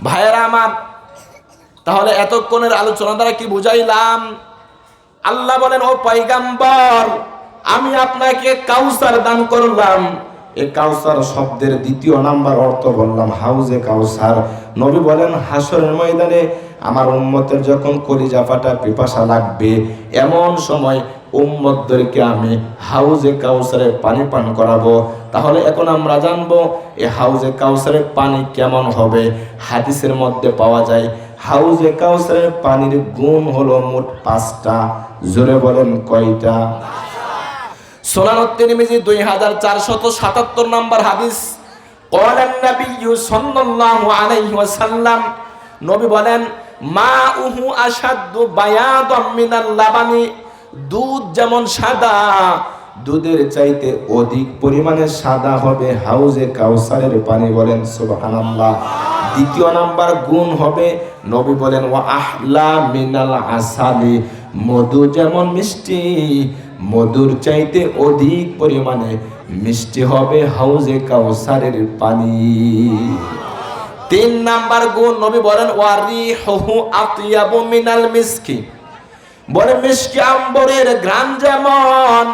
ভাইয়েরা আমার, তাহলে এতক্ষণের আলোচনা দ্বারা কি বুঝাইলাম? আল্লাহ বলেন, ও পয়গম্বর, আমি আপনাকে কাউসার দান করলাম। এই কাউসার শব্দের দ্বিতীয় নাম্বার অর্থ বললাম হাউজে কাউসার। নবী বলেন, হাসরের ময়দানে আমার উম্মতের যখন কলিজা ফাটা পিপাসা লাগবে, এমন সময় উম্মতদেরকে আমি হাউজে কাউসারের পানি পান করাবো। তাহলে এখন আমরা জানবো এই হাউজে কাউসারের পানি কেমন হবে। হাদিসের মধ্যে পাওয়া যায় হাউজে কাউসারের পানির গুণ হলো মোট 5টা। জোরে বলেন কয়টা? সুনান তিরমিজি 2477 নম্বর হাদিস। ক্বালান নাবিয়্যু সাল্লাল্লাহু আলাইহি ওয়াসাল্লাম, নবী বলেন, মাউহু আশাদ্দু বায়াদাম মিনাল লাবানি, দুধ যেমন সাদা, দুধের চাইতে অধিক পরিমাণে সাদা হবে হাউজে কাউসারের পানি। বলেন সুবহানাল্লাহ। দ্বিতীয় নাম্বার গুণ হবে, নবী বলেন, ওয়া আহলা মিনাল আসালি, মধু যেমন মিষ্টি, মধুর চাইতে অধিক পরিমাণে মিষ্টি হবে হাউজে কাউসারের পানি। 3 নাম্বার গুণ, নবী বলেন, ওয়া রিহুহু আতিয়াবু মিনাল মিসকি, বলে মিশকে আম্বরের ঘ্রাণ যেমন।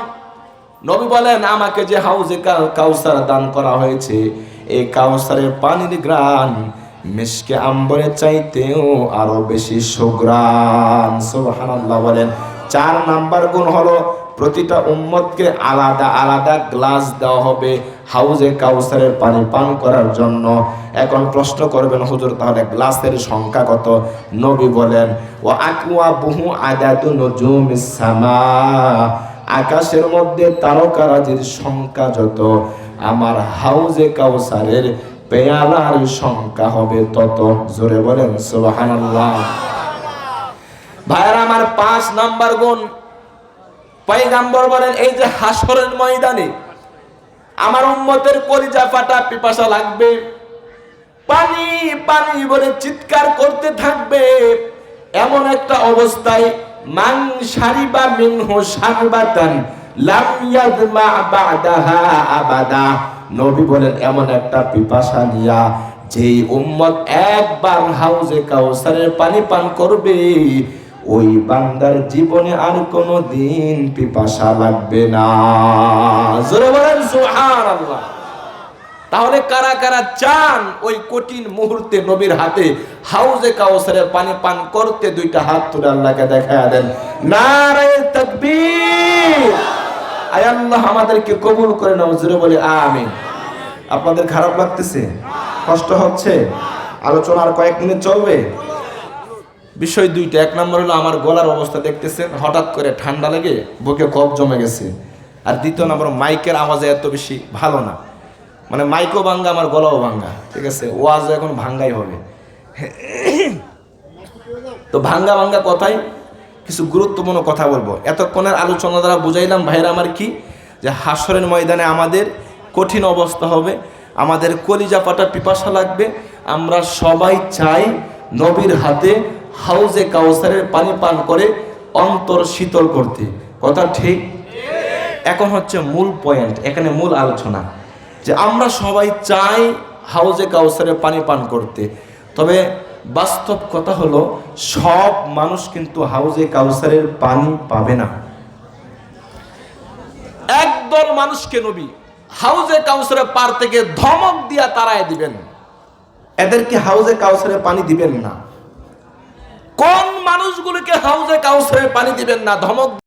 নবী বলেন, আমাকে যে হাউজে কাউসার দান করা হয়েছে, এই কাউসারের পানির ঘ্রাণ মিশকে আম্বরের চাইতেও আরো বেশি সুঘ্রাণ। সুবহানাল্লাহ বলেন। 4 নাম্বার গুণ হলো, প্রতিটা উম্মতকে আলাদা আলাদা গ্লাস দেওয়া হবে হাউজে কাউসারের পানি পান করার জন্য। এখন প্রশ্ন করবেন, হুজুর তাহলে গ্লাসের সংখ্যা কত? নবী বলেন, ওয়া আকওয়াবুহু আদাদু নুজুমিস সামা, আকাশের মধ্যে তারকারাজির সংখ্যা যত, আমার হাউজে কাউসারের পেয়ালার সংখ্যা হবে তত। জোরে বলেন সুবহানাল্লাহ। ভাইরা আমার, 5 নাম্বার গুণ, পয়গম্বর বলেন, এই যে হাসরের ময়দানে আমার উম্মতের কলিজা ফাটা পিপাসা লাগবে, পানি পানি বলে চিৎকার করতে থাকবে, এমন একটা অবস্থায় মান শারিবা মিনহু শারবাতান লাম ইয়াদমা বাদাহা আবাদা, নবী বলেন, এমন একটা পিপাসা নিয়া যেই উম্মত একবার হাউজে কাউসারের পানি পান করবে, ওই বান্দার জীবনে আর কোনো দিন পিপাসা লাগবে না। জোরে বলেন সুবহানাল্লাহ। তাহলে কারা কারা চান ওই কঠিন মুহূর্তে নবীর হাতে হাউজে কাউসারের পানি পান করতে? 2টা হাত তুলে আল্লাহকে দেখায়া দেন। নারে তাকবীর। আয় আল্লাহ আমাদেরকে কবুল করে নাও। জোরে বলি আমিন। আপনাদের খারাপ লাগতেছে? কষ্ট হচ্ছে? আলোচনা আর কয়েক মিনিট চলবে। বিষয় 2টা। 1 নম্বর হলো, আমার গলার অবস্থা দেখতেছেন, হঠাৎ করে ঠান্ডা লেগে বুকে কফ জমে গেছে। আর 2য় নম্বর, মাইকের আওয়াজে এত বেশি ভালো না, মানে মাইকও ভাঙ্গা, আমার গলাও ভাঙ্গা, ঠিক আছে? ওয়াজ এখন ভাঙ্গাই হবে। তো ভাঙ্গা ভাঙ্গা কথাই কিছু গুরুত্বপূর্ণ কথা বলবো। এতক্ষণের আলোচনা দ্বারা বুঝাইলাম ভাইরা আমার কি, যে হাসরের ময়দানে আমাদের কঠিন অবস্থা হবে, আমাদের কলিজা ফাটা পিপাসা লাগবে। আমরা সবাই চাই নবীর হাতে হাউজে কাউসারের পানি পান করে অন্তর শীতল করতে। কথা ঠিক? এখন হচ্ছে মূল পয়েন্ট, এখানে মূল আলোচনা, যে আমরা সবাই চাই হাউজে কাউসারের পানি পান করতে। তবে বাস্তব কথা হলো, সব মানুষ কিন্তু হাউজে কাউসারের পানি পাবে না। একদল মানুষকে নবী হাউজে কাউসারের পার থেকে ধমক দিয়া তাড়ায় দিবেন, এদেরকে হাউজে কাউসারের পানি দিবেন না। কোন মানুষগুলোকে হাউজে কাউসারের পানি দিবেন না? ধমক